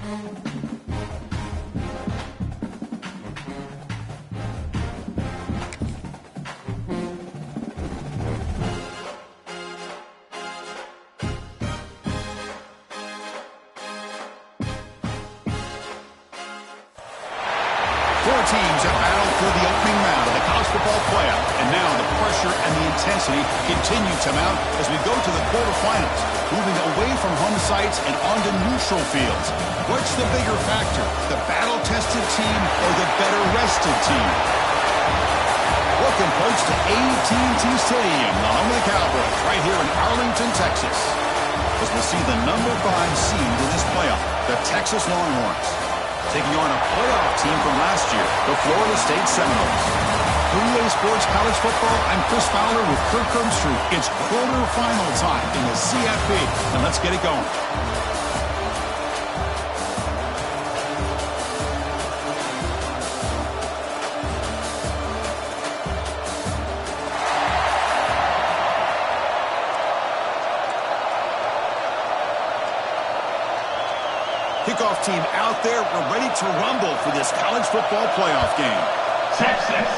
Four teams have battled for the opening round of the college football playoff, and now the pressure and the intensity continue to mount as we go to the quarterfinals, moving away from home sites and onto neutral fields. What's the bigger factor, the battle-tested team or the better-rested team? Welcome, folks, to AT&T Stadium, the home of the Cowboys, right here in Arlington, Texas, as we see the number 5 seed in this playoff, the Texas Longhorns, taking on a playoff team from last year, the Florida State Seminoles. For EA Sports College Football, I'm Chris Fowler with Kirk Herbstreit. It's quarterfinal time in the CFP, and let's get it going. Kickoff team out there. We're ready to rumble for this college football playoff game. Texas.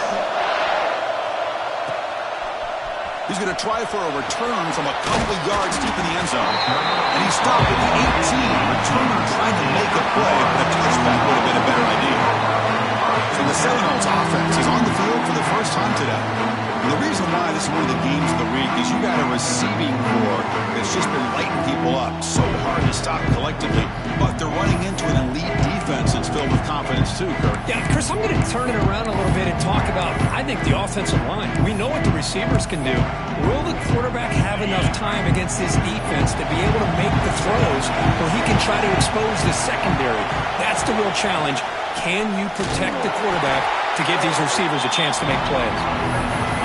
He's going to try for a return from a couple of yards deep in the end zone. And he stopped at the 18. Returner trying to make a play, but a touchback would have been a better idea. So the Seminoles offense is on the field for the first time today. And the reason why this is one of the games of the week is you got a receiving corps that's just been lighting people up. So hard to stop collectively. But they're running into an elite defense that's filled with confidence too, Kirk. Yeah, Chris, I'm going to turn it around a little bit and talk about, I think, the offensive line. We know what the receivers can do. Will the quarterback have enough time against this defense to be able to make the throws where he can try to expose the secondary? That's the real challenge. Can you protect the quarterback to give these receivers a chance to make plays?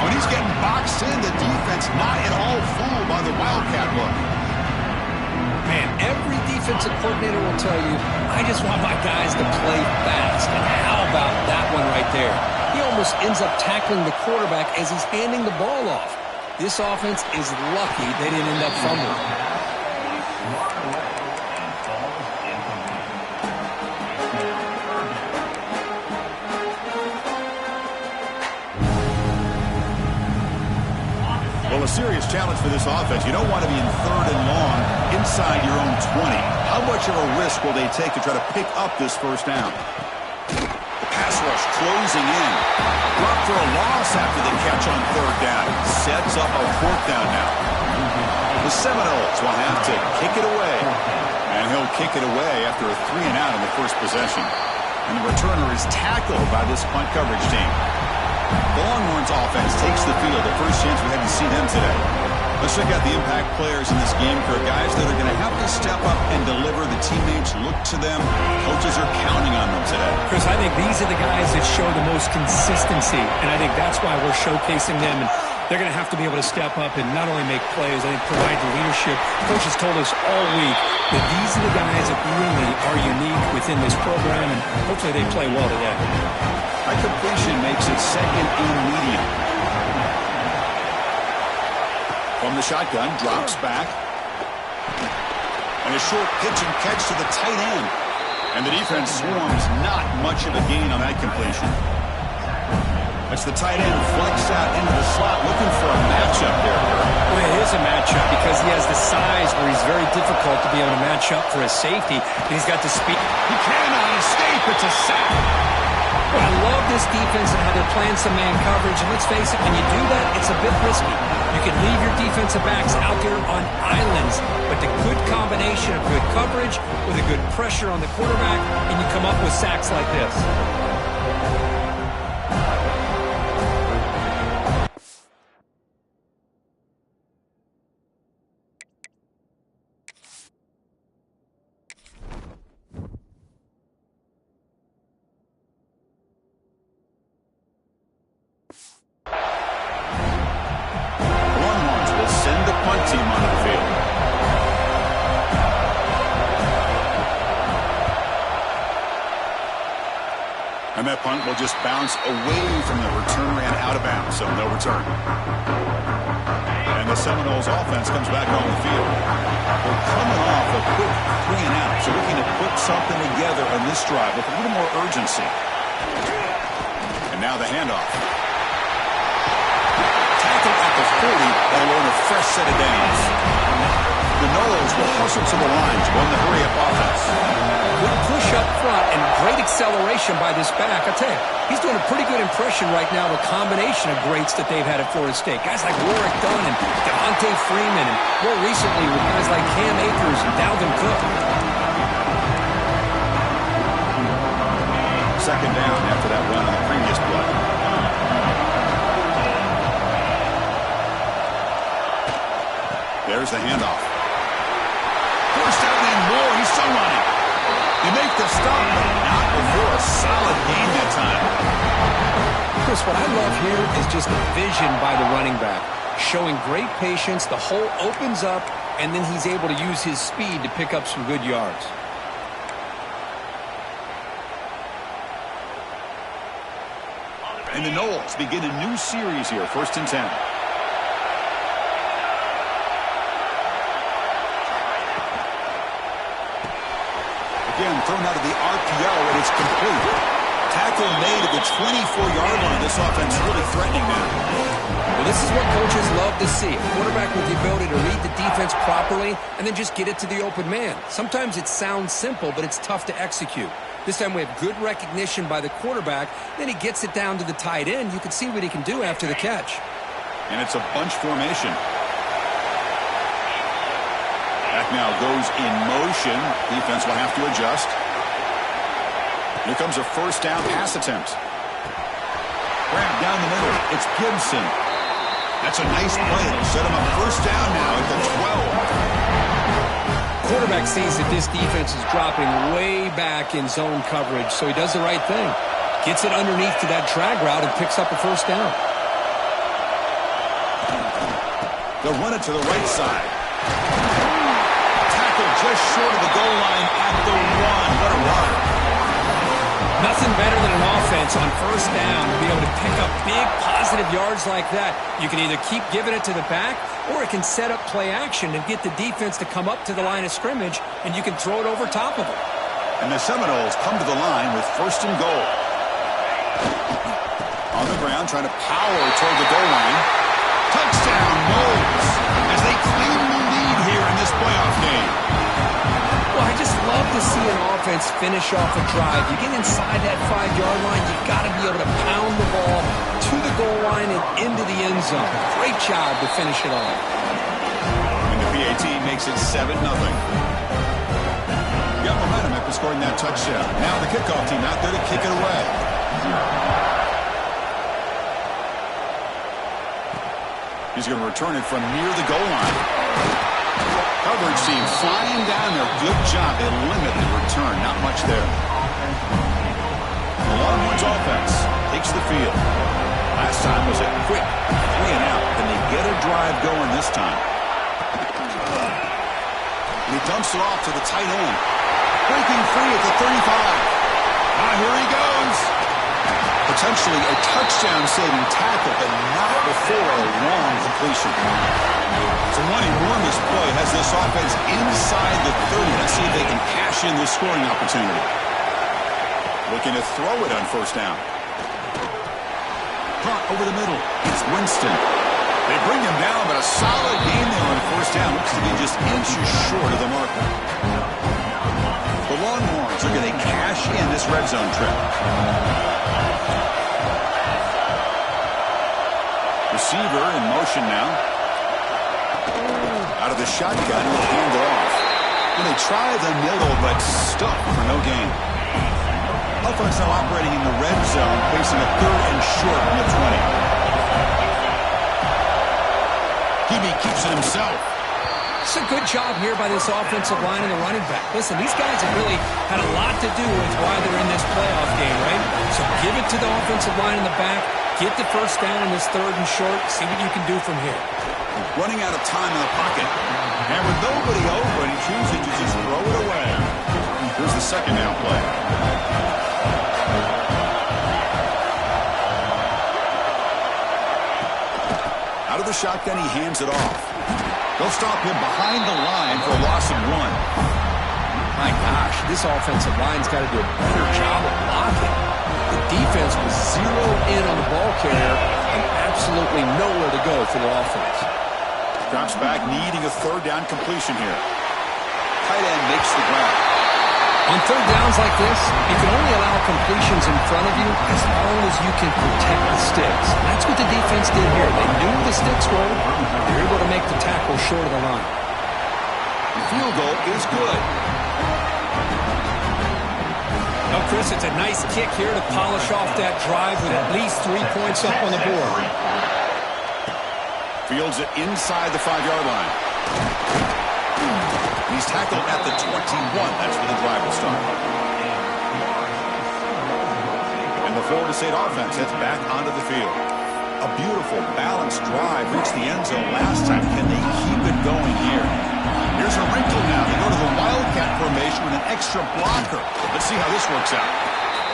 When he's getting boxed in, the defense not at all fooled by the Wildcat look. Man, every defensive coordinator will tell you, I just want my guys to play fast. And how about that one right there? He almost ends up tackling the quarterback as he's handing the ball off. This offense is lucky they didn't end up fumbling. Well, a serious challenge for this offense. You don't want to be in 3rd and long inside your own 20. How much of a risk will they take to try to pick up this first down? The pass rush closing in. Brought for a loss after the catch on 3rd down. Sets up a 4th down now. The Seminoles will have to kick it away. And he'll kick it away after a 3-and-out on the first possession. And the returner is tackled by this punt coverage team. The Longhorns offense takes the field, the first chance we had to see them today. Let's check out the impact players in this game for guys that are going to have to step up and deliver. The teammates look to them. Coaches are counting on them today. Chris, I think these are the guys that show the most consistency, and I think that's why we're showcasing them. And they're going to have to be able to step up and not only make plays, I think provide the leadership. Coach has told us all week that these are the guys that really are unique within this program, and hopefully they play well today. High completion makes it 2nd and medium. From the shotgun, drops back. And a short pitch and catch to the tight end. And the defense swarms, not much of a gain on that completion. That's the tight end flexed out into the slot, looking for a matchup there. Well, it is a matchup because he has the size where he's very difficult to be able to match up for a safety. And he's got the speed. He cannot escape. It's a sack. Well, I love this defense and how they're playing some man coverage. And let's face it, when you do that, it's a bit risky. You can leave your defensive backs out there on islands, but the good combination of good coverage with a good pressure on the quarterback, and you come up with sacks like this. Team onto the field. And that punt will just bounce away from the returner and out of bounds, so no return. And the Seminoles offense comes back on the field. We're coming off a quick 3-and-out, so looking to put something together on this drive with a little more urgency. And now the handoff. Tackle at the 40, that'll earn a fresh set of downs. The Noles will hustle to the line to run the hurry-up offense. Good push up front and great acceleration by this back. I tell you, he's doing a pretty good impression right now of a combination of greats that they've had at Florida State. Guys like Warwick Dunn and Devontae Freeman, and more recently with guys like Cam Akers and Dalvin Cook. Second down after that run on the previous play. There's the handoff. First down and more. He's still running. They make the stop, but not before a solid gain that time. Chris, what I love here is just the vision by the running back. Showing great patience, the hole opens up, and then he's able to use his speed to pick up some good yards. And the Noles begin a new series here, 1st and 10. Again, thrown out of the RPO, and it's complete. Tackle made at the 24-yard line. This offense is really threatening now. Well, this is what coaches love to see. A quarterback with the ability to read the defense properly and then just get it to the open man. Sometimes it sounds simple, but it's tough to execute. This time we have good recognition by the quarterback. Then he gets it down to the tight end. You can see what he can do after the catch. And it's a bunch formation. Back now goes in motion. Defense will have to adjust. Here comes a first down pass attempt. Grab down the middle. It's Gibson. That's a nice play. It'll set him up first down now at the 12. Quarterback sees that this defense is dropping way back in zone coverage, so he does the right thing. Gets it underneath to that drag route and picks up a first down. They'll run it to the right side. Tackle just short of the goal line at the 1. What a run. Nothing better than an offense on first down to be able to pick up big positive yards like that. You can either keep giving it to the back, or it can set up play action and get the defense to come up to the line of scrimmage, and you can throw it over top of them. And the Seminoles come to the line with 1st and goal. On the ground, trying to power toward the goal line. Touchdown, Noles, as they claim the lead here in this playoff game. Well, I just love to see an offense finish off a drive. You get inside that 5-yard line, you've got to be able to pound the ball to the goal line and into the end zone. Great job to finish it off. And the PAT makes it 7-0. Got momentum after scoring that touchdown. Now the kickoff team out there to kick it away. He's going to return it from near the goal line. Coverage team flying down there. Good job. They limit the return. Not much there. The Longhorns offense takes the field. Last time was a quick 3 and out. Can they get a drive going this time? And he dumps it off to the tight end. Breaking free at the 35. Here he goes. Potentially a touchdown-saving tackle, but not before a long completion. So one enormous play has this offense inside the 30. Let's see if they can cash in this scoring opportunity. Looking to throw it on first down. Punt over the middle. It's Winston. They bring him down, but a solid gain there on first down. Looks to be just inches short of the marker. The Longhorns are going to cash in this red zone trip. Receiver in motion now. Out of the shotgun, he'll hand it off. And they try the middle, but stuck for no gain. Offense now operating in the red zone, facing a 3rd and short from the 20. Hebe keeps it himself. It's a good job here by this offensive line and the running back. Listen, these guys have really had a lot to do with why they're in this playoff game, right? So give it to the offensive line in the back. Get the first down in this 3rd and short. See what you can do from here. Running out of time in the pocket. And with nobody open, he chooses to just throw it away. Here's the second down play. Out of the shotgun, he hands it off. They'll stop him behind the line for a loss of 1. My gosh, this offensive line's got to do a better job of blocking. The defense was zeroed in on the ball carrier and absolutely nowhere to go for the offense. Drops back, needing a third down completion here. Tight end makes the grab. On third downs like this, you can only allow completions in front of you as long as you can protect the sticks. That's what the defense did here. They knew the sticks were. They're able to make the tackle short of the line. The field goal is good. Well, Chris, it's a nice kick here to polish off that drive with at least 3 points up on the board. Fields it inside the 5-yard line. He's tackled at the 21. That's where the drive will start. And the Florida State offense heads back onto the field. A beautiful, balanced drive reached the end zone last time. Can they keep it going here? Here's a wrinkle now. They go to the Wildcat formation with an extra blocker. Let's see how this works out.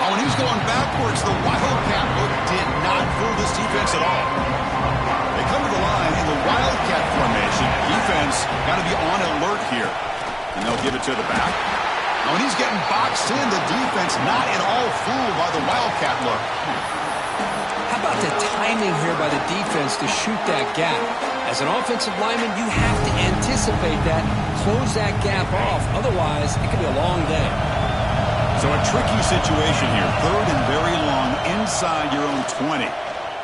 Oh, when he's going backwards, the Wildcat look did not fool this defense at all. They come to the line in the Wildcat formation. Defense got to be on alert here. And they'll give it to the back. Now, when he's getting boxed in, the defense not at all fooled by the Wildcat look. How about the timing here by the defense to shoot that gap? As an offensive lineman, you have to anticipate that, close that gap off. Otherwise, it could be a long day. So a tricky situation here. Third and very long inside your own 20.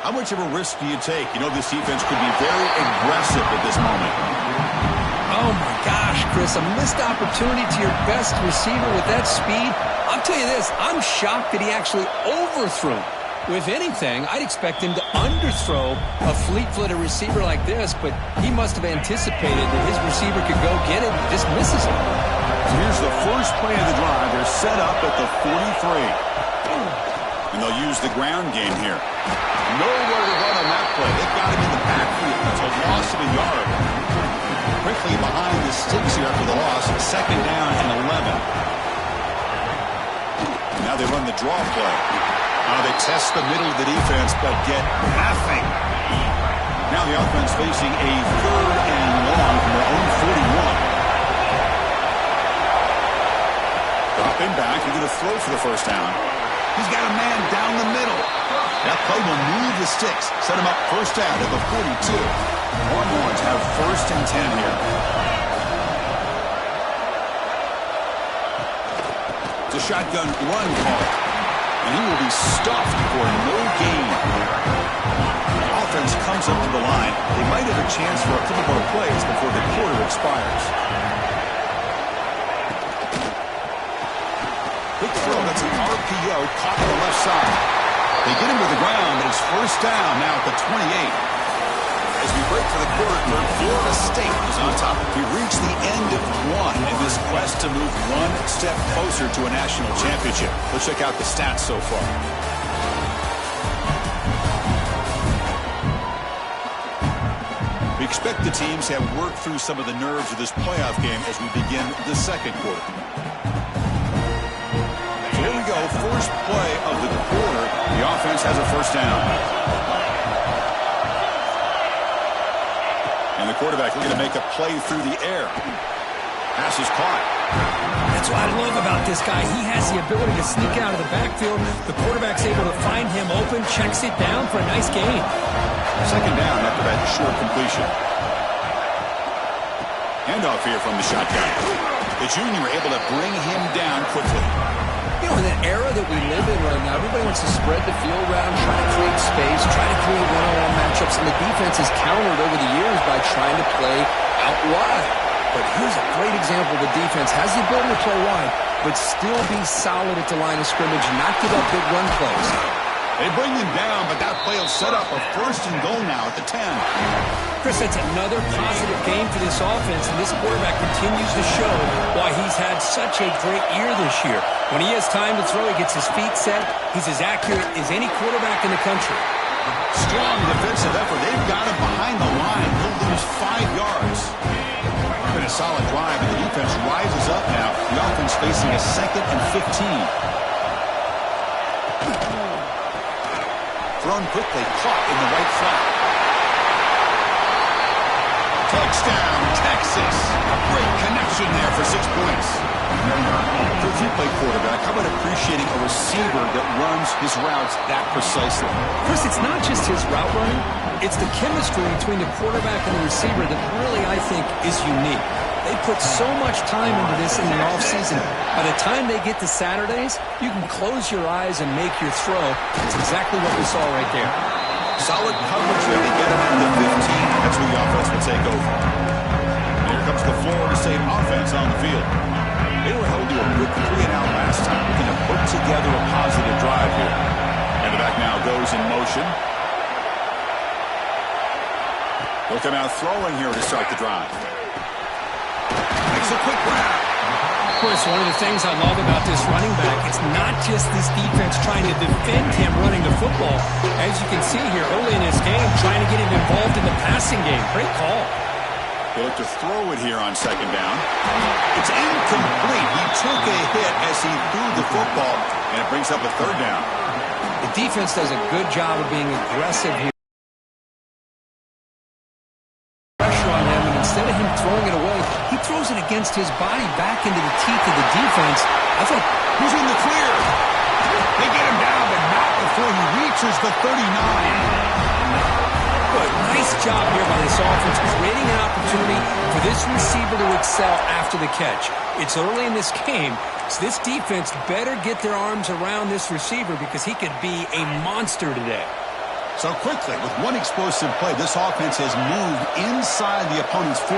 How much of a risk do you take? You know this defense could be very aggressive at this moment. Oh, my gosh, Chris, a missed opportunity to your best receiver with that speed. I'll tell you this, I'm shocked that he actually overthrew. If anything, I'd expect him to underthrow a fleet-footed receiver like this, but he must have anticipated that his receiver could go get it and just misses it. So here's the first play of the drive. They're set up at the 43. And they'll use the ground game here. Nowhere to run on that play. They've got him in the backfield. It's a loss of a yard. Quickly behind the sticks here after the loss. Second down and 11. Now they run the draw play. Now they test the middle of the defense, but get nothing. Now the offense facing a third and long from their own 41. Dropping back, he's going to throw for the first down. He's got a man down the middle. That play will move the sticks, set him up first down at the 42. Longhorns have first and 10 here. It's a shotgun run call. And he will be stuffed for no gain. The offense comes up to the line. They might have a chance for a couple more plays before the quarter expires. Quick throw, that's an RPO caught on the left side. They get him to the ground, but it's first down now at the 28. As we break for the quarter, Florida State is on top. We reach the end of one in this quest to move one step closer to a national championship. Let's check out the stats so far. We expect the teams to have worked through some of the nerves of this playoff game as we begin the second quarter. So here we go, first play of the quarter. The offense has a first down. And the quarterback looking to make a play through the air. Pass is caught. That's what I love about this guy. He has the ability to sneak out of the backfield. The quarterback's able to find him open, checks it down for a nice gain. Second down after that short completion. Handoff here from the shotgun. The junior able to bring him down quickly. You know, in the era that we live in right now, everybody wants to spread the field around, try to create space, try to create one-on-one matchups, and the defense has countered over the years by trying to play out wide. But here's a great example. The defense has the ability to play wide, but still be solid at the line of scrimmage, not give up big run plays. They bring him down, but that play will set up a first and goal now at the 10. Chris, that's another positive game for this offense, and this quarterback continues to show why he's had such a great year this year. When he has time to throw, he gets his feet set. He's as accurate as any quarterback in the country. Strong defensive effort. They've got him behind the line. He'll lose 5 yards. Been a solid drive, and the defense rises up now. The offense facing a second and 15. Thrown quickly, caught in the right flat. Touchdown, Texas. A great connection there for 6 points. Through As you play quarterback, how about appreciating a receiver that runs his routes that precisely? Chris, it's not just his route running. It's the chemistry between the quarterback and the receiver that really, I think, is unique. They put so much time into this in the offseason. By the time they get to Saturdays, you can close your eyes and make your throw. That's exactly what we saw right there. Solid coverage there to get him into the 15. That's where the offense will take over. And here comes the Florida State offense on the field. They were held to a quick 3-and-out last time. Looking to put together a positive drive here. And the back now goes in motion. They'll come out throwing here to start the drive. Makes a quick grab. Chris, one of the things I love about this running back, it's not just this defense trying to defend him running the football. As you can see here early in this game, trying to get him involved in the passing game. Great call. They look to throw it here on second down. It's incomplete. He took a hit as he threw the football, and it brings up a third down. The defense does a good job of being aggressive here. Pressure on him, and instead of him throwing it away, he throws it against his body back into the teeth of the defense. I thought, who's in the clear? They get him down, but not before he reaches the 39. But nice job here by this offense, creating an opportunity for this receiver to excel after the catch. It's early in this game, so this defense better get their arms around this receiver because he could be a monster today. So quickly, with one explosive play, this offense has moved inside the opponent's 40.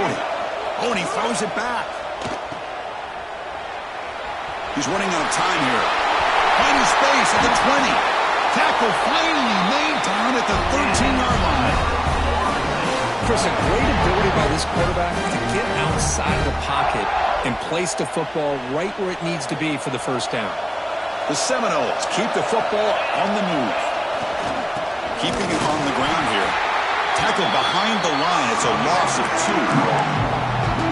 Oh, and he throws it back. He's running out of time here. Finding space at the 20. Tackle finally made down at the 13-yard line. Chris, a great ability by this quarterback to get outside of the pocket and place the football right where it needs to be for the first down. The Seminoles keep the football on the move. Keeping it on the ground here. Tackled behind the line. It's a loss of 2.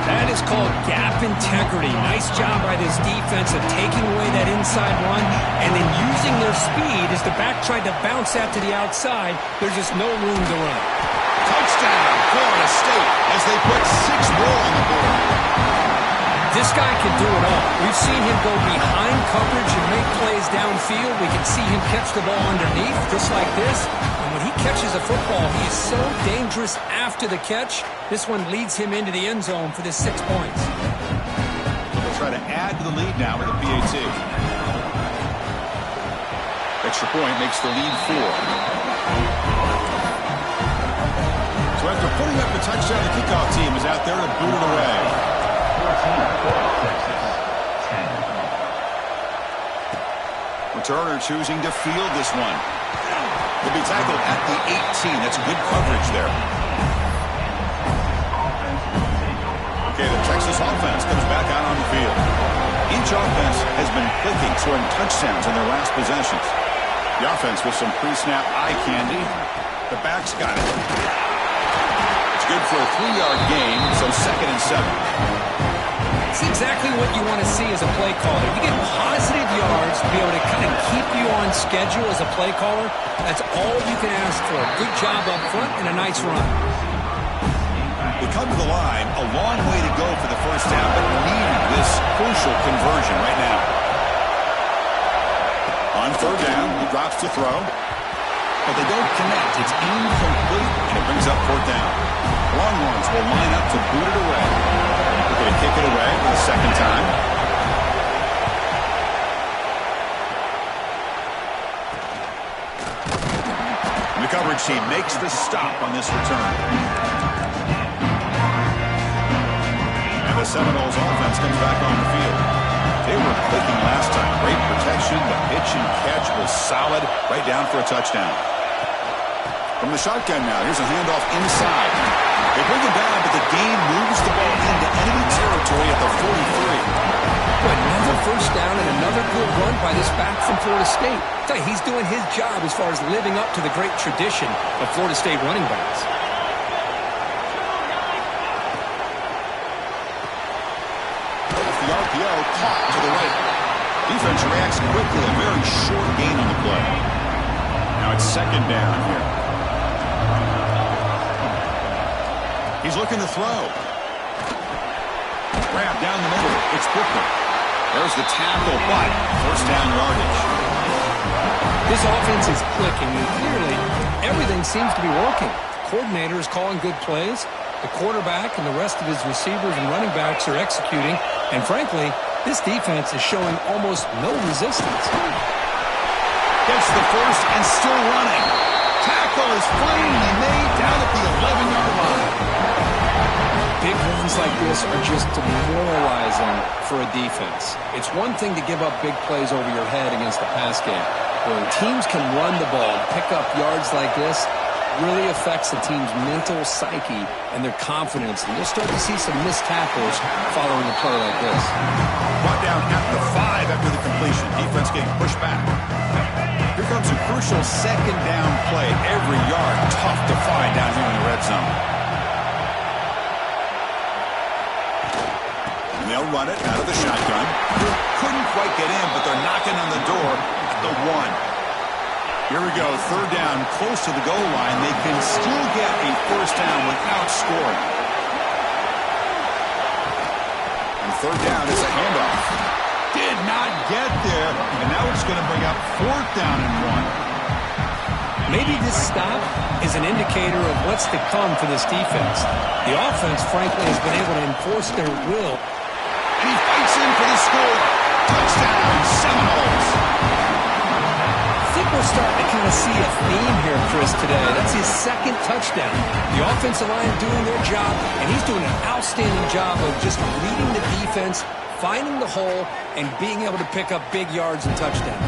That is called gap integrity. Nice job by this defense of taking away that inside run and then using their speed as the back tried to bounce out to the outside. There's just no room to run. Touchdown, Florida State, as they put 6 more on the board. This guy can do it all. We've seen him go behind coverage and make plays downfield. We can see him catch the ball underneath, just like this. And when he catches a football, he is so dangerous after the catch. This one leads him into the end zone for the 6 points. They'll try to add to the lead now with a PAT. Extra point makes the lead 4. So after putting up a touchdown, the kickoff team is out there to boot it away. Returner choosing to field this one. He'll be tackled at the 18. That's good coverage there. Okay, the Texas offense comes back out on the field. Each offense has been clicking, scoring touchdowns in their last possessions. The offense with some pre-snap eye candy. The back's got it. It's good for a 3-yard gain, so 2nd and 7. It's exactly what you want to see as a play caller. You get positive yards to be able to kind of keep you on schedule as a play caller. That's all you can ask for. Good job up front and a nice run. They come to the line, a long way to go for the first down, but needing this crucial conversion right now. On 3rd down, he drops to throw, but they don't connect. It's incomplete, and it brings up 4th down. Longhorns will line up to boot it away. They're going to kick it away for the 2nd time. And the coverage team makes the stop on this return. And the Seminoles offense comes back on the field. They were clicking last time. Great protection. The pitch and catch was solid. Right down for a touchdown. From the shotgun now, here's a handoff inside. They bring it down, but the game moves the ball into enemy territory at the 43. But another first down and another good run by this back from Florida State. I tell you, he's doing his job as far as living up to the great tradition of Florida State running backs. Off the RPO, caught to the right. Defense reacts quickly, a very short gain on the play. Now it's 2nd down here. He's looking to throw. Grab down the middle. It's Brooklyn. There's the tackle, but first down yardage. This offense is clicking, and clearly everything seems to be working. The coordinator is calling good plays. The quarterback and the rest of his receivers and running backs are executing. And frankly, this defense is showing almost no resistance. Gets the first and still running. Tackle is finally made down at the 11-yard line. Big runs like this are just demoralizing for a defense. It's one thing to give up big plays over your head against the pass game. When teams can run the ball and pick up yards like this, really affects the team's mental psyche and their confidence. And you'll start to see some missed tackles following a play like this. Brought down at the 5 after the completion. Defense getting pushed back. Here comes a crucial second down play. Every yard tough to find down here in the red zone. And they'll run it out of the shotgun. Couldn't quite get in, but they're knocking on the door at the 1. Here we go, third down, close to the goal line. They can still get a first down without scoring. And third down is a handoff. Did not get there, and now it's going to bring up fourth down and 1. Maybe this stop is an indicator of what's to come for this defense. The offense, frankly, has been able to enforce their will. And he fights in for the score. Touchdown, Seminoles. I think we're starting to kind of see a theme here, Chris, today. That's his second touchdown. The offensive line doing their job, and he's doing an outstanding job of just leading the defense, finding the hole, and being able to pick up big yards and touchdowns.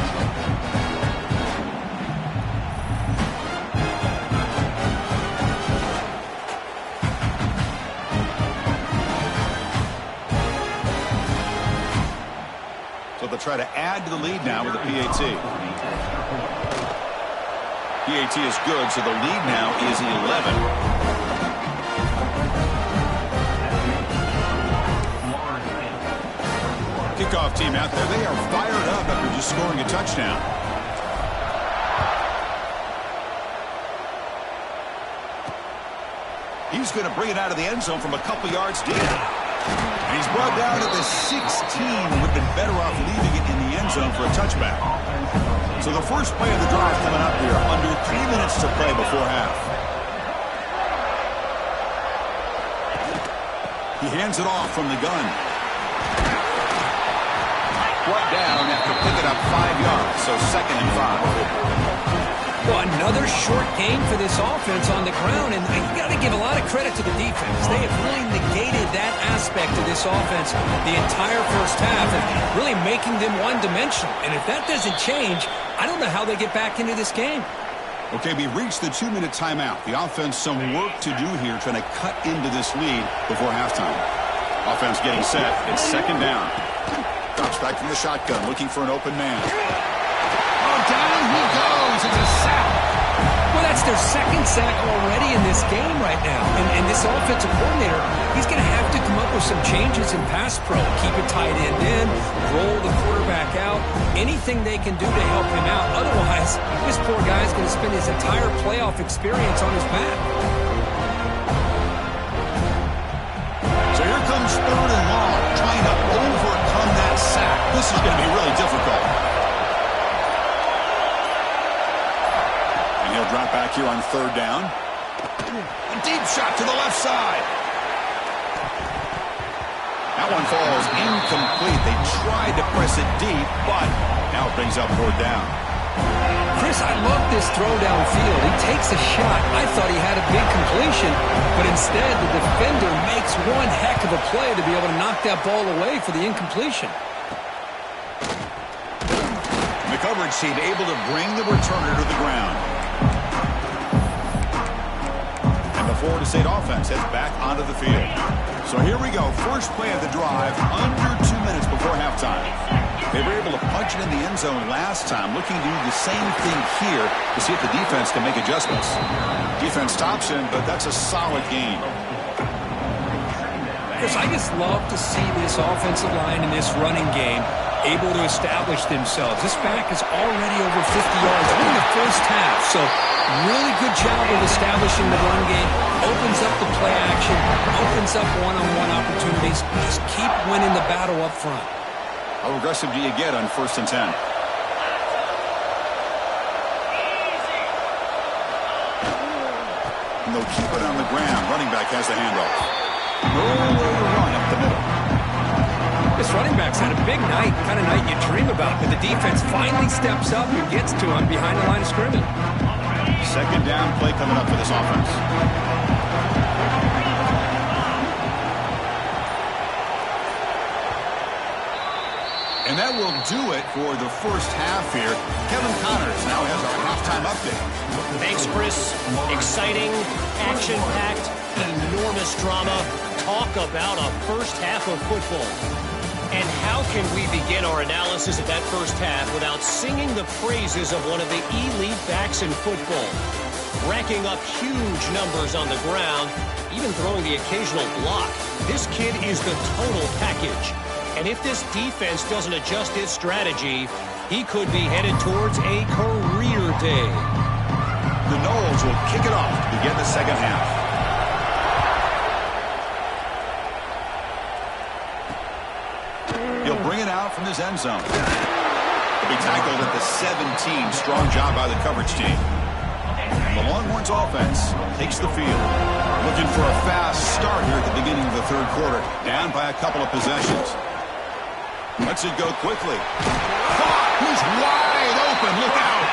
So they'll try to add to the lead now with the PAT. PAT is good, so the lead now is 11. Kickoff team out there. They are fired up after just scoring a touchdown. He's going to bring it out of the end zone from a couple yards deep. And he's brought down to the 16. Would have been better off leaving it in the end zone for a touchback. So the first play of the drive coming up here. Under 3 minutes to play before half. He hands it off from the gun. Brought down after picking up 5 yards. So 2nd and 5. Well, another short game for this offense on the ground, and you got to give a lot of credit to the defense. They have really negated that aspect of this offense the entire first half, and really making them one-dimensional. And if that doesn't change, I don't know how they get back into this game. Okay, we reached the 2-minute timeout. The offense some work to do here, trying to cut into this lead before halftime. Offense getting set. It's 2nd down. Drops back from the shotgun, looking for an open man. Oh, down he goes. It's a sack. Well, that's their 2nd sack already in this game right now. And this offensive coordinator, he's going to have to come up with some changes in pass pro. Keep it tight end in, roll the quarterback out, anything they can do to help him out. Otherwise, this poor guy's going to spend his entire playoff experience on his back. So here comes 3rd and long, trying to overcome that sack. This is going to be really difficult. And he'll drop back here on 3rd down. A deep shot to the left side. That one falls incomplete. They tried to press it deep, but now it brings up 4th down. Chris, I love this throw downfield. He takes a shot. I thought he had a big completion, but instead the defender makes one heck of a play to be able to knock that ball away for the incompletion. The coverage team able to bring the returner to the ground. And the Florida State offense heads back onto the field. So here we go. First play of the drive, under 2 minutes before halftime. They were able to punch it in the end zone last time, looking to do the same thing here to see if the defense can make adjustments. Defense stops him, but that's a solid game. Chris, I just love to see this offensive line in this running game able to establish themselves. This back is already over 50 yards in the first half, so really good job of establishing the run game. Opens up the play action, opens up one-on-one opportunities. Just keep winning the battle up front. How aggressive do you get on 1st and 10? And they'll keep it on the ground. Running back has the handoff. Nowhere to run up the middle. This running back's had a big night, kind of night you dream about, but the defense finally steps up and gets to him behind the line of scrimmage. 2nd down play coming up for this offense. And that will do it for the first half here. Kevin Connors now has our halftime update. Thanks, Chris. Exciting, action-packed, enormous drama. Talk about a first half of football. And how can we begin our analysis of that first half without singing the praises of one of the elite backs in football? Racking up huge numbers on the ground, even throwing the occasional block. This kid is the total package. And if this defense doesn't adjust its strategy, he could be headed towards a career day. The Noles will kick it off to begin the second half. He'll bring it out from his end zone. He'll be tackled at the 17. Strong job by the coverage team. The Longhorns offense takes the field. Looking for a fast start here at the beginning of the 3rd quarter. Down by a couple of possessions. Lets it go quickly. He's wide open. Look out.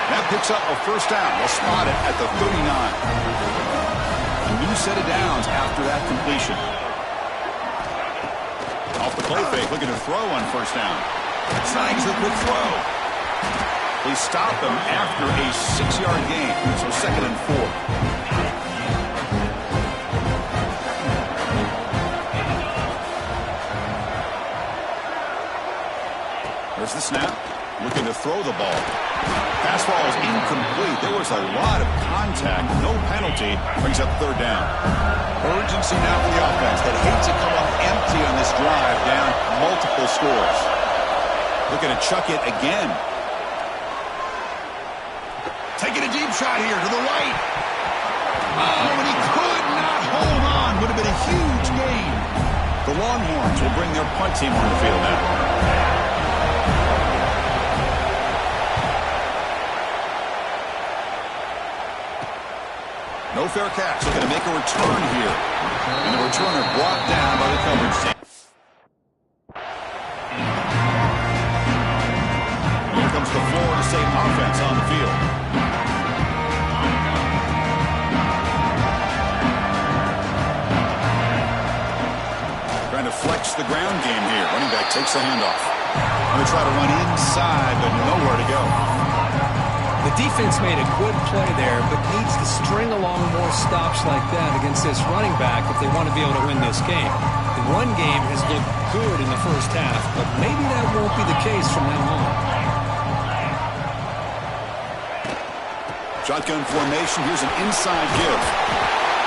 That picks up a first down. They'll spot it at the 39. A new set of downs after that completion. Off the play fake, looking to throw on 1st down. Snags the quick throw. They stop him after a 6-yard gain. So 2nd and 4. There's the snap. Looking to throw the ball. Pass ball is incomplete. There was a lot of contact. No penalty. Brings up 3rd down. Urgency now for the offense. That hate to come up empty on this drive. Down multiple scores. Looking to chuck it again. Taking a deep shot here to the right. Oh, and he could not hold on. Would have been a huge gain. The Longhorns will bring their punt team on the field now. No fair catch. Looking to make a return here. And the returner brought down by the coverage team. Here comes the Florida State offense on the field. Trying to flex the ground game here. Running back takes the handoff. Going to try to run inside, but nowhere to go. The defense made a good play there, but needs to string along more stops like that against this running back if they want to be able to win this game. The run game has looked good in the first half, but maybe that won't be the case from now on. Shotgun formation. Here's an inside give.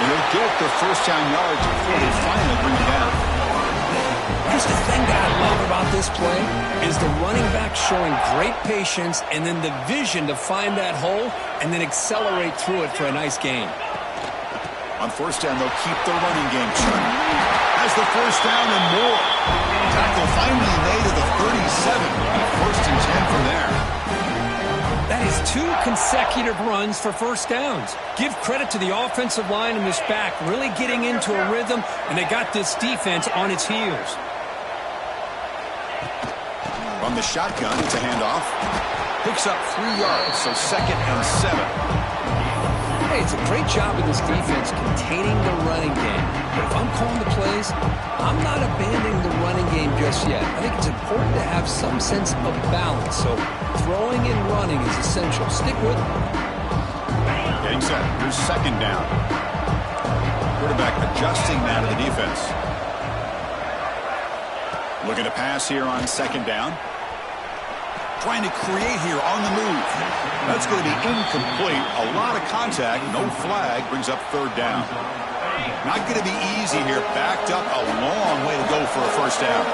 And he'll get the first down yards before they finally bring him down. Here's the thing that I love about this play is the running back showing great patience and then the vision to find that hole and then accelerate through it for a nice gain. On 1st down, they'll keep the running game churning. Has the first down and more. Tackle finally made at the 37. 1st and 10 from there. That is 2 consecutive runs for first downs. Give credit to the offensive line and this back really getting into a rhythm, and they got this defense on its heels. From the shotgun, it's a handoff. Picks up 3 yards, so 2nd and 7. Hey, it's a great job of this defense containing the running game. But if I'm calling the plays, I'm not abandoning the running game just yet. I think it's important to have some sense of balance. So throwing and running is essential. Stick with it. Getting set. Here's 2nd down. Quarterback adjusting now to the defense. Looking to pass here on 2nd down. Trying to create here on the move. That's going to be incomplete. A lot of contact. No flag. Brings up 3rd down. Not going to be easy here. Backed up a long way to go for a first down.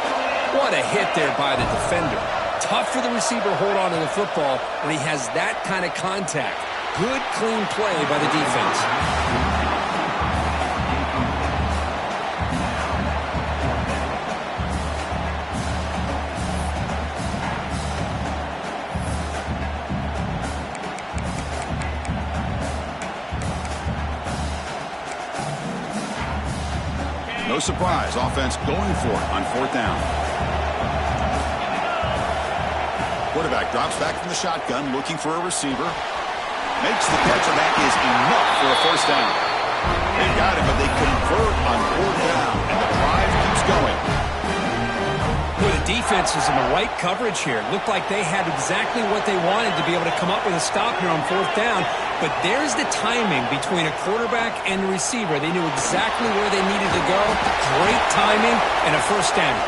What a hit there by the defender. Tough for the receiver to hold on to the football when he has that kind of contact. Good, clean play by the defense. No surprise, offense going for it on 4th down. Quarterback drops back from the shotgun, looking for a receiver. Makes the catch, and that is enough for a 1st down. They got it, but they convert on 4th down, and the drive keeps going. Well, the defense is in the right coverage here. Looked like they had exactly what they wanted to be able to come up with a stop here on 4th down. But there's the timing between a quarterback and the receiver. They knew exactly where they needed to go. Great timing and a 1st down.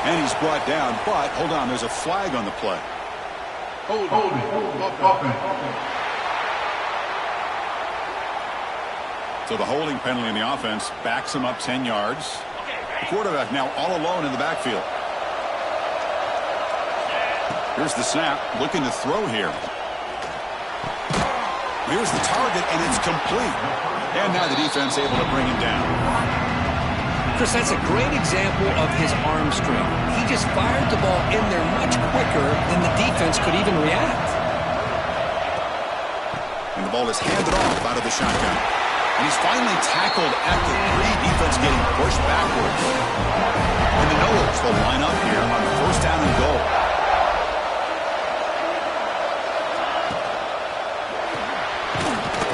And he's brought down, but hold on, there's a flag on the play. Hold it. So the holding penalty in the offense backs him up 10 yards. The quarterback now all alone in the backfield. Here's the snap, looking to throw here. Here's the target, and it's complete. And now the defense able to bring him down. Chris, that's a great example of his arm strength. He just fired the ball in there much quicker than the defense could even react. And the ball is handed off out of the shotgun. And he's finally tackled at the 3, defense getting pushed backwards. And the Noles will line up here on the 1st down and goal.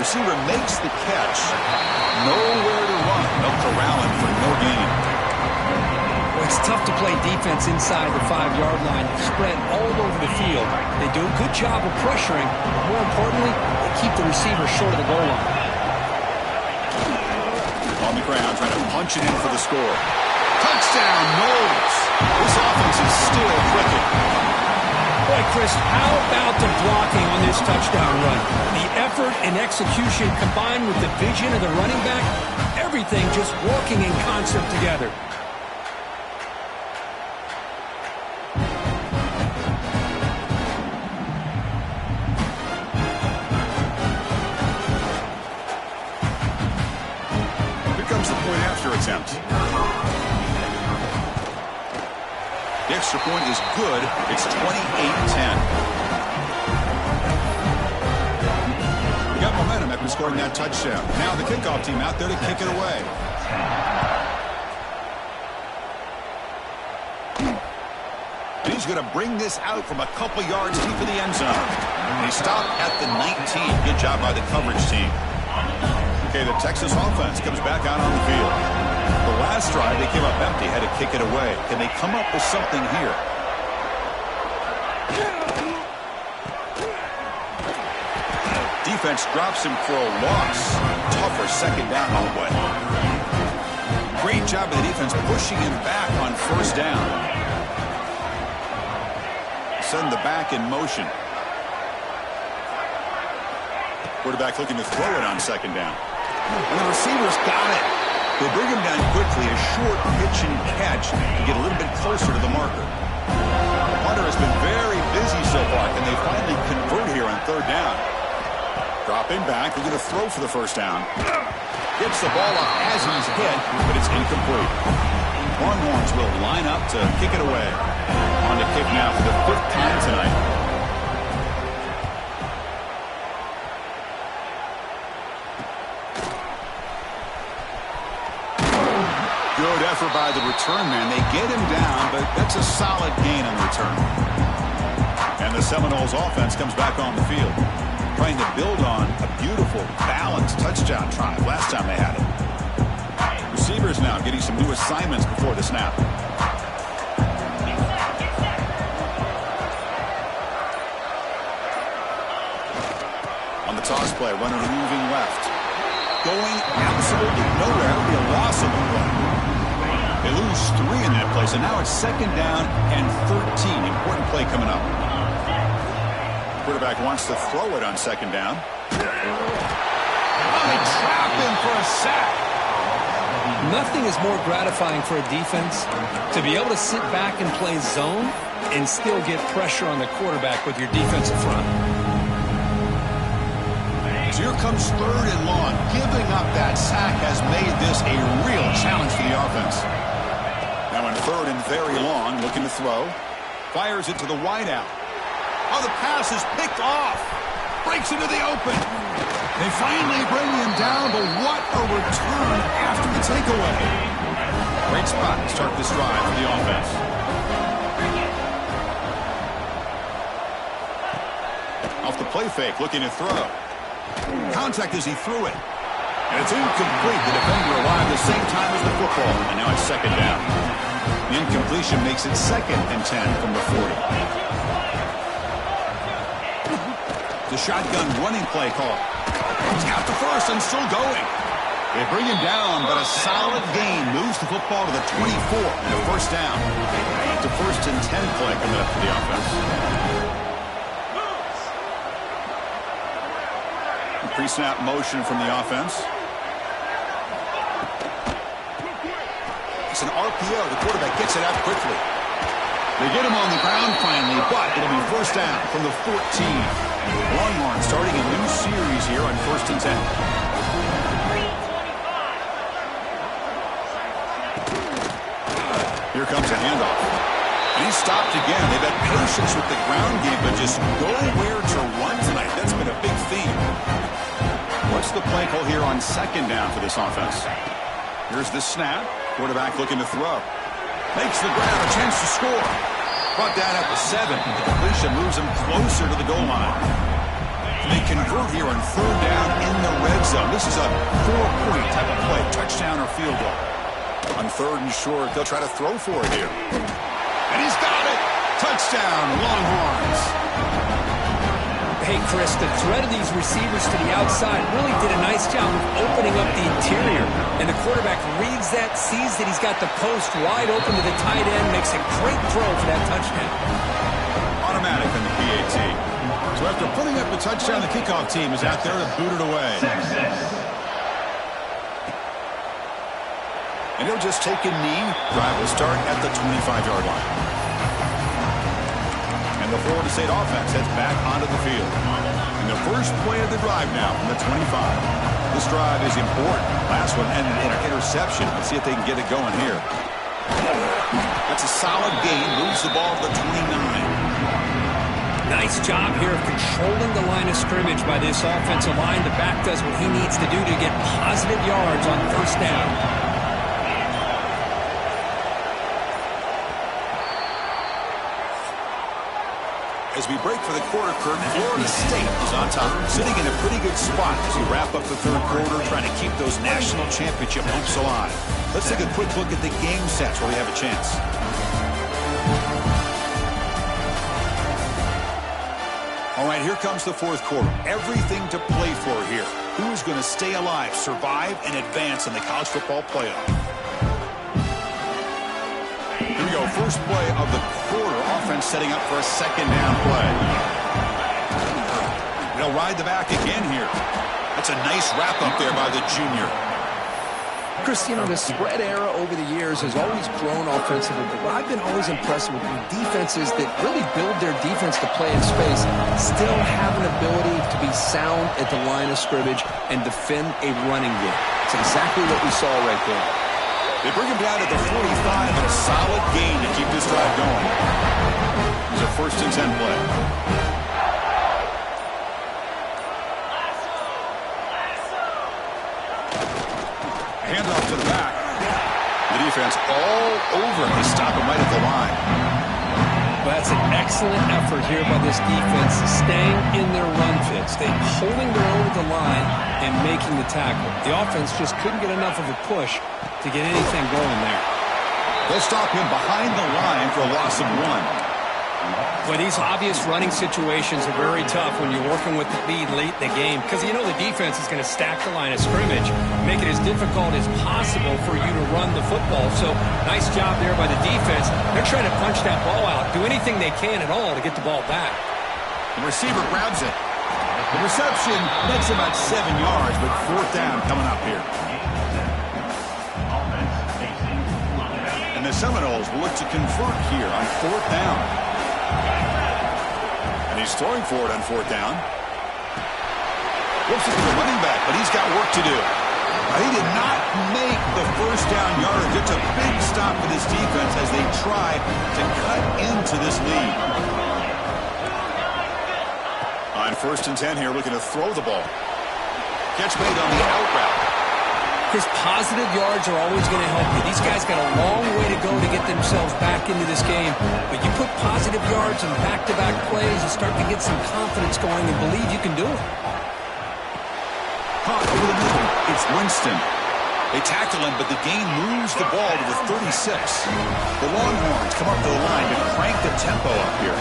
Receiver makes the catch. Nowhere to run. They'll corral him for no gain. Well, it's tough to play defense inside the 5-yard line, spread all over the field. They do a good job of pressuring. More importantly, they keep the receiver short of the goal line. On the ground, trying to punch it in for the score. Touchdown, Noles. This offense is still clicking. Boy, Chris, how about the blocking on this touchdown run? The effort and execution combined with the vision of the running back, everything just working in concert together. Attempt. The extra point is good. It's 28-10. We got momentum after scoring that touchdown. Now the kickoff team out there to kick it away. And he's going to bring this out from a couple yards deep in the end zone. And he stopped at the 19. Good job by the coverage team. Okay, the Texas offense comes back out on the field. The last drive, they came up empty, had to kick it away. Can they come up with something here? Defense drops him for a loss. Tougher 2nd down all the way. Great job of the defense pushing him back on 1st down. Send the back in motion. Quarterback looking to throw it on 2nd down. And the receiver's got it. They bring him down quickly, a short pitch and catch to get a little bit closer to the marker. Hunter has been very busy so far. Can they finally convert here on 3rd down? Dropping back, we're going to throw for the 1st down. Gets the ball up as he's hit, but it's incomplete. Longhorns will line up to kick it away. On to kick now for the 5th time tonight. Good effort by the return man. They get him down, but that's a solid gain on the return. And the Seminoles offense comes back on the field, trying to build on a beautiful, balanced touchdown drive last time they had it. Receivers now getting some new assignments before the snap. On the toss play, runner moving left. Going absolutely nowhere. It'll be a loss of the play. They lose 3 in that place, and now it's 2nd down and 13. Important play coming up. Quarterback wants to throw it on 2nd down. Oh, they trap him for a sack. Nothing is more gratifying for a defense to be able to sit back and play zone and still get pressure on the quarterback with your defensive front. So here comes 3rd and long. Giving up that sack has made this a real challenge for the offense. Now in 3rd and very long, looking to throw. Fires it to the wideout. Oh, the pass is picked off. Breaks into the open. They finally bring him down, but what a return after the takeaway. Great spot to start this drive for the offense. Off the play fake, looking to throw. Contact as he threw it. And it's incomplete. The defender arrived the same time as the football. And now it's second down. The incompletion makes it 2nd and 10 from the 40. The shotgun running play call. He's got the first and still going. They bring him down, but a solid gain moves the football to the 24 and a first down. It's a 1st and 10 play coming up for the offense. Pre-snap motion from the offense. It's an RPO. The quarterback gets it out quickly. They get him on the ground finally, but it'll be first down from the 14. Longhorns starting a new series here on 1st and 10. Here comes a handoff. And he's stopped again. They've had patience with the ground game, but just nowhere to run tonight. That's been a big theme. What's the play call here on 2nd down for this offense? Here's the snap. Quarterback looking to throw. Makes the grab, a chance to score. Brought down at the 7. The completion moves him closer to the goal line. They convert here on 3rd down in the red zone. This is a 4-point type of play, touchdown or field goal. On 3rd and short, they'll try to throw for it here. And he's got it! Touchdown, Longhorns! Hey, Chris, the threat of these receivers to the outside really did a nice job of opening up the interior. And the quarterback reads that, sees that he's got the post wide open to the tight end, makes a great throw for that touchdown. Automatic on the PAT. So after putting up the touchdown, the kickoff team is out there to boot it away. And he'll just take a knee. Drive will start at the 25-yard line. And the Florida State offense heads back onto the field. And the first play of the drive now from the 25. This drive is important. Last one ended in an interception. Let's see if they can get it going here. That's a solid gain. Moves the ball to the 29. Nice job here of controlling the line of scrimmage by this offensive line. The back does what he needs to do to get positive yards on 1st down. As we break for the quarter curtain, Florida State is on top, sitting in a pretty good spot as we wrap up the 3rd quarter, trying to keep those national championship hopes alive. Let's take a quick look at the game sets where we have a chance. All right, here comes the 4th quarter. Everything to play for here. Who is going to stay alive, survive, and advance in the college football playoff? Here we go, first play of the quarter. Offense setting up for a 2nd down play. They'll ride the back again here. That's a nice wrap up there by the junior. Chris, you know, the spread era over the years has always grown offensively, but what I've been always impressed with defenses that really build their defense to play in space still have an ability to be sound at the line of scrimmage and defend a running game. It's exactly what we saw right there. They bring him down at the 45, and a solid gain to keep this drive going. It's a 1st and 10 play. Handoff to the back. The defense all over him. They stop him right at the line. Well, that's an excellent effort here by this defense, staying in their run fits. They're holding their own at the line and making the tackle. The offense just couldn't get enough of a push to get anything going there. They'll stop him behind the line for a loss of 1. Well, these obvious running situations are very tough when you're working with the lead late in the game because you know the defense is going to stack the line of scrimmage, make it as difficult as possible for you to run the football. So nice job there by the defense. They're trying to punch that ball out, do anything they can at all to get the ball back. The receiver grabs it. The reception makes about 7 yards, but 4th down coming up here. And the Seminoles will look to convert here on 4th down. And he's throwing for it on 4th down. Looks at the running back, but he's got work to do. He did not make the 1st down yardage. It's a big stop for this defense as they try to cut into this lead. On 1st and 10 here, looking to throw the ball. Catch made on the out route. Chris, positive yards are always going to help you. These guys got a long way to go to get themselves back into this game. But you put positive yards in back-to-back plays, you start to get some confidence going and believe you can do it. Caught over the middle. It's Winston. They tackle him, but the gain moves the ball to the 36. The Longhorns come up to the line to crank the tempo up here.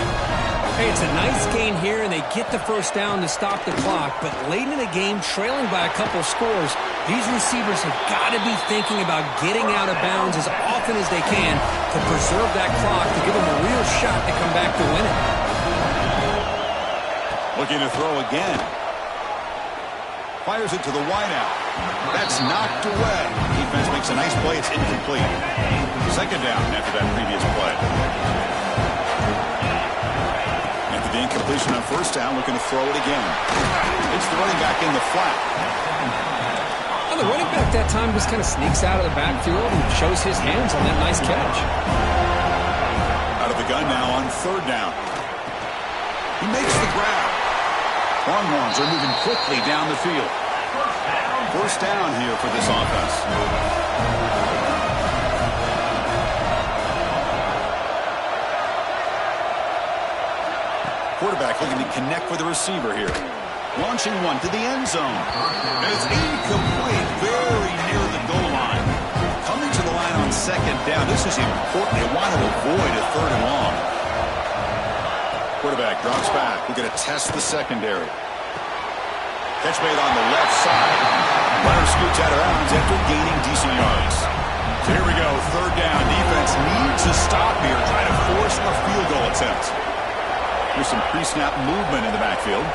Hey, it's a nice gain here, and they get the first down to stop the clock. But late in the game, trailing by a couple scores, these receivers have got to be thinking about getting out of bounds as often as they can to preserve that clock, to give them a real shot to come back to win it. Looking to throw again. Fires it to the wideout. That's knocked away. Defense makes a nice play. It's incomplete. Second down after that previous play. After the incompletion on first down, looking to throw it again. It's the running back in the flat. Well, the running back that time just kind of sneaks out of the backfield and shows his hands on that nice catch. Out of the gun now on third down. He makes the grab. Longhorns are moving quickly down the field. First down here for this offense. Quarterback looking to connect with the receiver here. Launching one to the end zone. And it's incomplete, very near the goal line. Coming to the line on second down. This is important. They want to avoid a third and long. Quarterback drops back. We're going to test the secondary. Catch made on the left side. Runner scoots out of bounds after gaining decent yards. So here we go, third down. Defense needs a stop here, trying to force a field goal attempt. Here's some pre-snap movement in the backfield.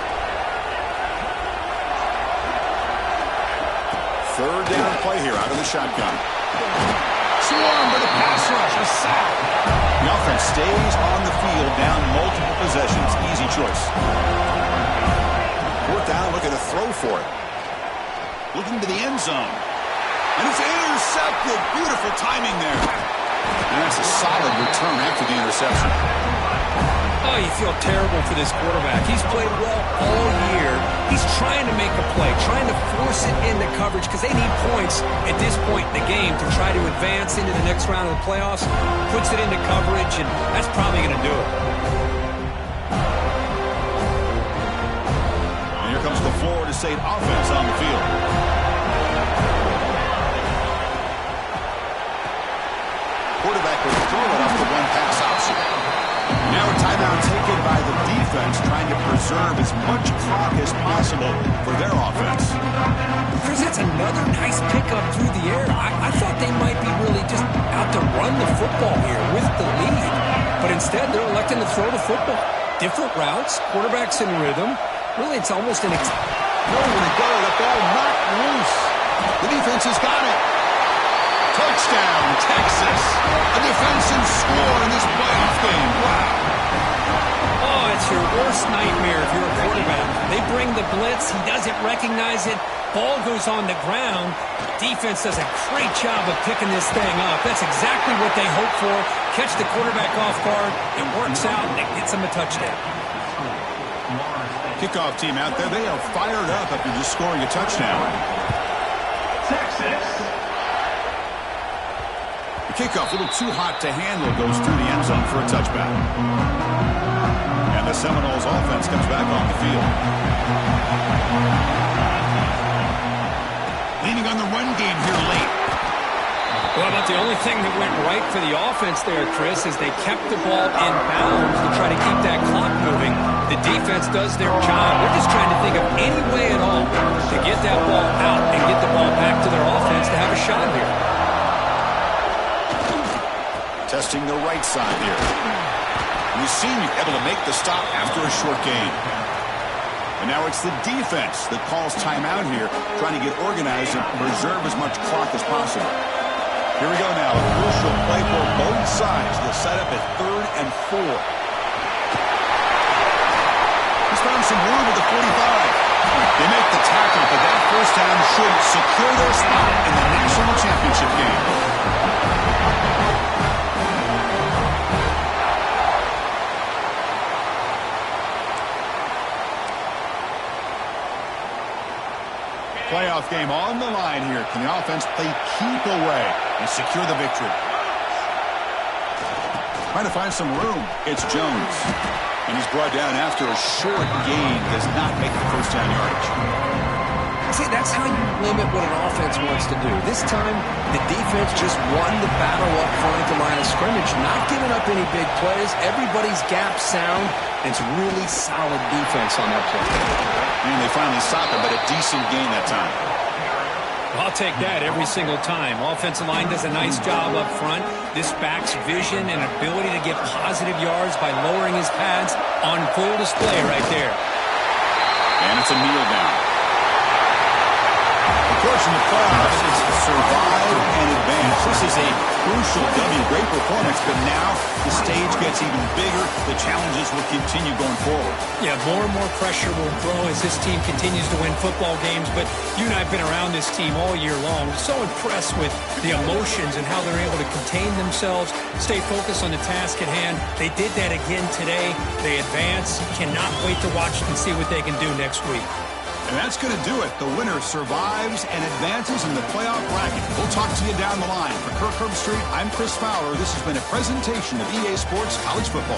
Third down play here out of the shotgun. Swarmed by the pass rush. A sack. The offense stays on the field, down multiple possessions. Easy choice. Fourth down, looking to throw for it. Looking to the end zone. And it's intercepted. Beautiful timing there. And that's a solid return after the interception. Oh, you feel terrible for this quarterback. He's played well all year. He's trying to make a play, trying to force it into coverage because they need points at this point in the game to try to advance into the next round of the playoffs. Puts it into coverage, and that's probably going to do it. And here comes the Florida State offense on the field. Quarterback will throw it off the one-pass option. Now a timeout taken by the defense, trying to preserve as much clock as possible for their offense. Chris, that's another nice pickup through the air. I thought they might be really just out to run the football here with the lead. But instead, they're electing to throw the football. Different routes, quarterback's in rhythm. Really, it's almost an... Nowhere to go, the ball knocked loose. The defense has got it. Touchdown, Texas. A defensive score in this playoff game. Wow. Oh, it's your worst nightmare if you're a quarterback. They bring the blitz. He doesn't recognize it. Ball goes on the ground. Defense does a great job of picking this thing up. That's exactly what they hope for. Catch the quarterback off guard. It works out, and it gets him a touchdown. Kickoff team out there. They are fired up after just scoring a touchdown. Texas. The kickoff, a little too hot to handle, goes through the end zone for a touchback. And the Seminoles offense comes back on the field. Leaning on the run game here late. Well, about the only thing that went right for the offense there, Chris, is they kept the ball in bounds to try to keep that clock moving. The defense does their job. They're just trying to think of any way at all to get that ball out and get the ball back to their offense to have a shot here. Testing the right side here. We've seen you able to make the stop after a short gain. And now it's the defense that calls timeout here, trying to get organized and preserve as much clock as possible. Here we go now. A crucial play for both sides. The setup at 3rd and 4. He's found some room at the 45. They make the tackle, but that first down should secure their spot in the national championship game. playoff game on the line here. Can the offense play keep away and secure the victory? Trying to find some room. It's Jones. And he's brought down after a short gain. Does not make the first down yardage. See, that's how you limit what an offense wants to do. This time, the defense just won the battle up front at the line of scrimmage, not giving up any big plays. Everybody's gap sound. It's really solid defense on that play. And they finally stopped him, but a decent gain that time. I'll take that every single time. Offensive line does a nice job up front. This back's vision and ability to get positive yards by lowering his pads on full display right there. And it's a kneel down. Of course, in the playoffs, it's survive and advance. This is a crucial W. Great performance, but now the stage gets even bigger. The challenges will continue going forward. Yeah, more and more pressure will grow as this team continues to win football games. But you and I have been around this team all year long. So impressed with the emotions and how they're able to contain themselves, stay focused on the task at hand. They did that again today. They advance. Cannot wait to watch and see what they can do next week. And that's going to do it. The winner survives and advances in the playoff bracket. We'll talk to you down the line. For Kirk Herbstreit, I'm Chris Fowler. This has been a presentation of EA Sports College Football.